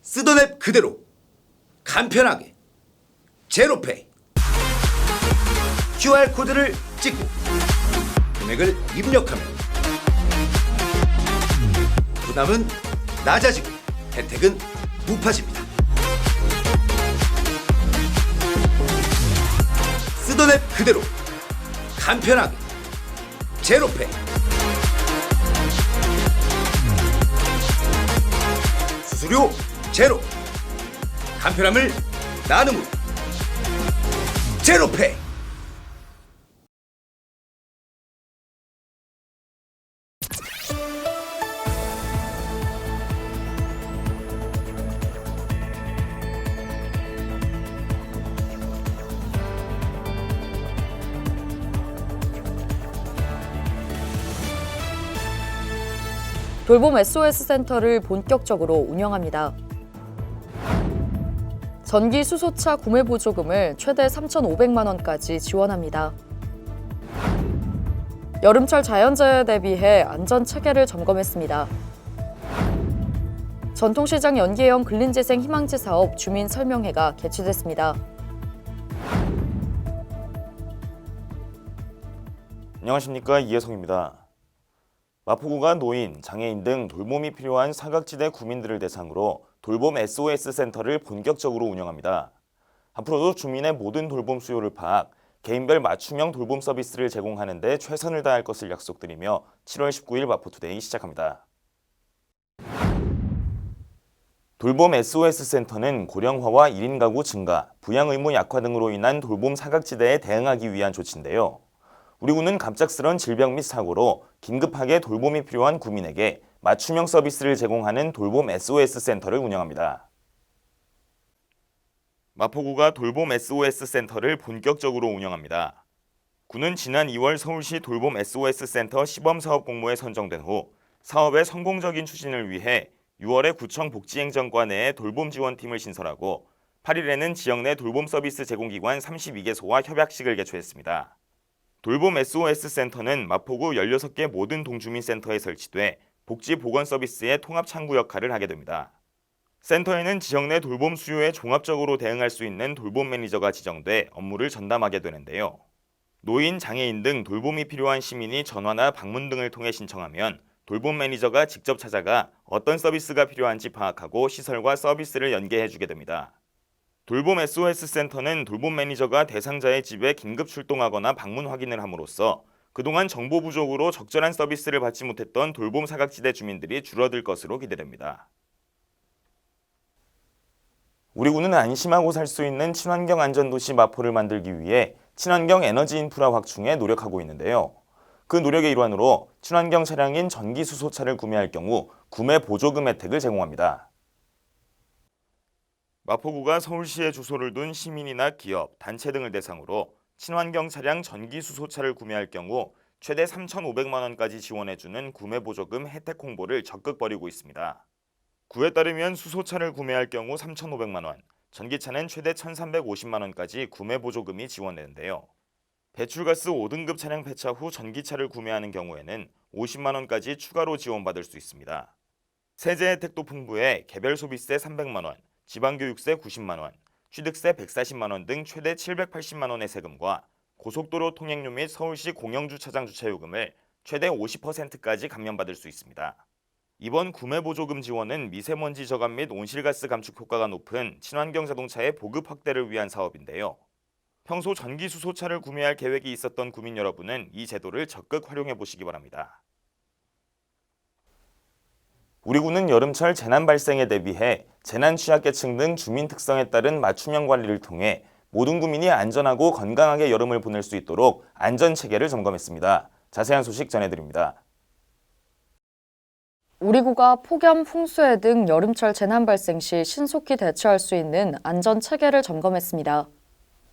쓰던 앱 그대로 간편하게 제로페이. QR코드를 찍고 금액을 입력하면 부담은 낮아지고 혜택은 높아집니다. 쓰던 앱 그대로 간편하게 제로페이. 수수료 제로, 간편함을 나눔으로 제로페이. 돌봄 SOS 센터를 본격적으로 운영합니다. 전기 수소차 구매 보조금을 최대 3,500만 원까지 지원합니다. 여름철 자연재해에 대비해 안전 체계를 점검했습니다. 전통시장 연계형 근린재생 희망지 사업 주민 설명회가 개최됐습니다. 안녕하십니까, 이혜성입니다. 마포구가 노인, 장애인 등 돌봄이 필요한 사각지대 구민들을 대상으로 돌봄 SOS 센터를 본격적으로 운영합니다. 앞으로도 주민의 모든 돌봄 수요를 파악, 개인별 맞춤형 돌봄 서비스를 제공하는 데 최선을 다할 것을 약속드리며 7월 19일 마포투데이 시작합니다. 돌봄 SOS 센터는 고령화와 1인 가구 증가, 부양 의무 약화 등으로 인한 돌봄 사각지대에 대응하기 위한 조치인데요. 우리 군은 갑작스런 질병 및 사고로 긴급하게 돌봄이 필요한 구민에게 맞춤형 서비스를 제공하는 돌봄 SOS 센터를 운영합니다. 마포구가 돌봄 SOS 센터를 본격적으로 운영합니다. 군은 지난 2월 서울시 돌봄 SOS 센터 시범사업 공모에 선정된 후 사업의 성공적인 추진을 위해 6월에 구청 복지행정과 내에 돌봄 지원팀을 신설하고 8일에는 지역 내 돌봄 서비스 제공기관 32개소와 협약식을 개최했습니다. 돌봄 SOS 센터는 마포구 16개 모든 동주민센터에 설치돼 복지 보건 서비스의 통합 창구 역할을 하게 됩니다. 센터에는 지역 내 돌봄 수요에 종합적으로 대응할 수 있는 돌봄 매니저가 지정돼 업무를 전담하게 되는데요. 노인, 장애인 등 돌봄이 필요한 시민이 전화나 방문 등을 통해 신청하면 돌봄 매니저가 직접 찾아가 어떤 서비스가 필요한지 파악하고 시설과 서비스를 연계해주게 됩니다. 돌봄 SOS 센터는 돌봄 매니저가 대상자의 집에 긴급 출동하거나 방문 확인을 함으로써 그동안 정보 부족으로 적절한 서비스를 받지 못했던 돌봄 사각지대 주민들이 줄어들 것으로 기대됩니다. 우리 군은 안심하고 살 수 있는 친환경 안전도시 마포를 만들기 위해 친환경 에너지 인프라 확충에 노력하고 있는데요. 그 노력의 일환으로 친환경 차량인 전기 수소차를 구매할 경우 구매 보조금 혜택을 제공합니다. 마포구가 서울시에 주소를 둔 시민이나 기업, 단체 등을 대상으로 친환경 차량 전기 수소차를 구매할 경우 최대 3,500만 원까지 지원해주는 구매 보조금 혜택 홍보를 적극 벌이고 있습니다. 구에 따르면 수소차를 구매할 경우 3,500만 원, 전기차는 최대 1,350만 원까지 구매 보조금이 지원되는데요. 배출가스 5등급 차량 폐차 후 전기차를 구매하는 경우에는 50만 원까지 추가로 지원받을 수 있습니다. 세제 혜택도 풍부해 개별 소비세 300만 원, 지방교육세 90만 원, 취득세 140만 원 등 최대 780만 원의 세금과 고속도로 통행료 및 서울시 공영주차장 주차요금을 최대 50%까지 감면받을 수 있습니다. 이번 구매 보조금 지원은 미세먼지 저감 및 온실가스 감축 효과가 높은 친환경 자동차의 보급 확대를 위한 사업인데요. 평소 전기 수소차를 구매할 계획이 있었던 구민 여러분은 이 제도를 적극 활용해 보시기 바랍니다. 우리 군은 여름철 재난 발생에 대비해 재난 취약계층 등 주민 특성에 따른 맞춤형 관리를 통해 모든 구민이 안전하고 건강하게 여름을 보낼 수 있도록 안전 체계를 점검했습니다. 자세한 소식 전해드립니다. 우리 구가 폭염, 풍수해 등 여름철 재난 발생 시 신속히 대처할 수 있는 안전 체계를 점검했습니다.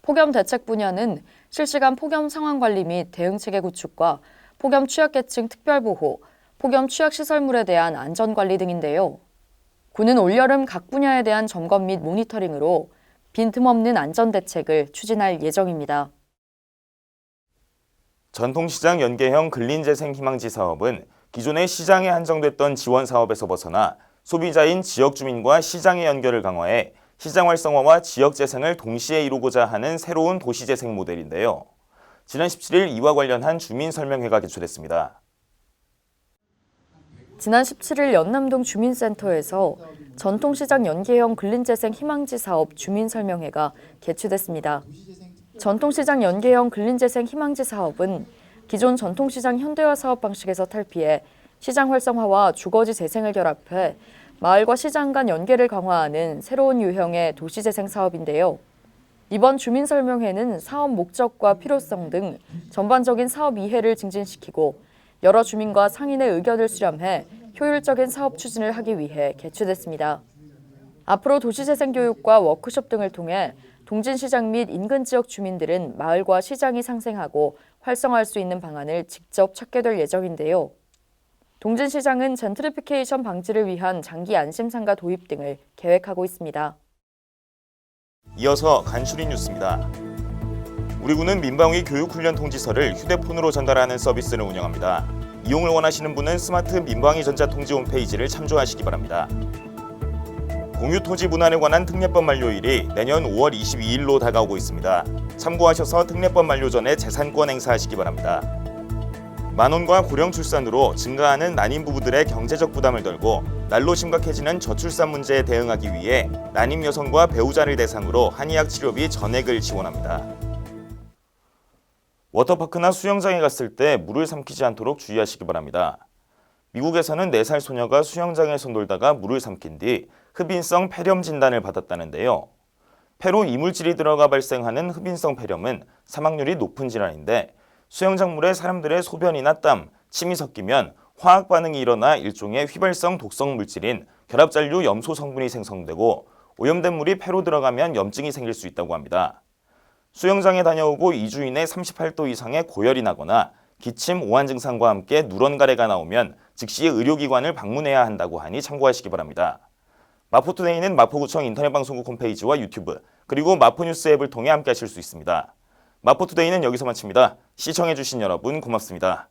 폭염 대책 분야는 실시간 폭염 상황 관리 및 대응 체계 구축과 폭염 취약계층 특별 보호, 폭염 취약시설물에 대한 안전관리 등인데요. 군은 올여름 각 분야에 대한 점검 및 모니터링으로 빈틈없는 안전대책을 추진할 예정입니다. 전통시장 연계형 근린재생 희망지 사업은 기존의 시장에 한정됐던 지원 사업에서 벗어나 소비자인 지역 주민과 시장의 연결을 강화해 시장 활성화와 지역 재생을 동시에 이루고자 하는 새로운 도시재생 모델인데요. 지난 17일 이와 관련한 주민설명회가 개최됐습니다. 지난 17일 연남동 주민센터에서 전통시장 연계형 근린재생 희망지 사업 주민설명회가 개최됐습니다. 전통시장 연계형 근린재생 희망지 사업은 기존 전통시장 현대화 사업 방식에서 탈피해 시장 활성화와 주거지 재생을 결합해 마을과 시장 간 연계를 강화하는 새로운 유형의 도시재생 사업인데요. 이번 주민설명회는 사업 목적과 필요성 등 전반적인 사업 이해를 증진시키고 여러 주민과 상인의 의견을 수렴해 효율적인 사업 추진을 하기 위해 개최됐습니다. 앞으로 도시재생 교육과 워크숍 등을 통해 동진시장 및 인근 지역 주민들은 마을과 시장이 상생하고 활성화할 수 있는 방안을 직접 찾게 될 예정인데요. 동진시장은 젠트리피케이션 방지를 위한 장기 안심상가 도입 등을 계획하고 있습니다. 이어서 간추린 뉴스입니다. 우리 군은 민방위 교육훈련 통지서를 휴대폰으로 전달하는 서비스를 운영합니다. 이용을 원하시는 분은 스마트 민방위 전자통지 홈페이지를 참조하시기 바랍니다. 공유토지 분할에 관한 특례법 만료일이 내년 5월 22일로 다가오고 있습니다. 참고하셔서 특례법 만료 전에 재산권 행사하시기 바랍니다. 만원과 고령 출산으로 증가하는 난임 부부들의 경제적 부담을 덜고 날로 심각해지는 저출산 문제에 대응하기 위해 난임 여성과 배우자를 대상으로 한의학 치료비 전액을 지원합니다. 워터파크나 수영장에 갔을 때 물을 삼키지 않도록 주의하시기 바랍니다. 미국에서는 4살 소녀가 수영장에서 놀다가 물을 삼킨 뒤 흡인성 폐렴 진단을 받았다는데요. 폐로 이물질이 들어가 발생하는 흡인성 폐렴은 사망률이 높은 질환인데 수영장 물에 사람들의 소변이나 땀, 침이 섞이면 화학 반응이 일어나 일종의 휘발성 독성 물질인 결합잔류 염소 성분이 생성되고 오염된 물이 폐로 들어가면 염증이 생길 수 있다고 합니다. 수영장에 다녀오고 2주 이내 38도 이상의 고열이 나거나 기침, 오한 증상과 함께 누런 가래가 나오면 즉시 의료기관을 방문해야 한다고 하니 참고하시기 바랍니다. 마포투데이는 마포구청 인터넷방송국 홈페이지와 유튜브 그리고 마포뉴스 앱을 통해 함께하실 수 있습니다. 마포투데이는 여기서 마칩니다. 시청해주신 여러분 고맙습니다.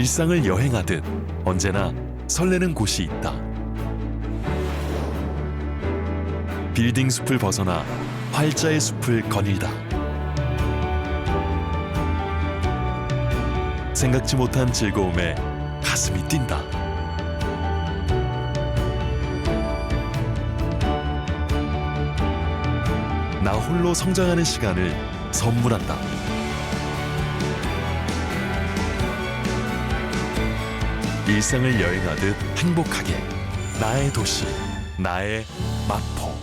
일상을 여행하듯 언제나 설레는 곳이 있다. 빌딩 숲을 벗어나 활자의 숲을 거닐다. 생각지 못한 즐거움에 가슴이 뛴다. 나 홀로 성장하는 시간을 선물한다. 일상을 여행하듯 행복하게 나의 도시, 나의 마포.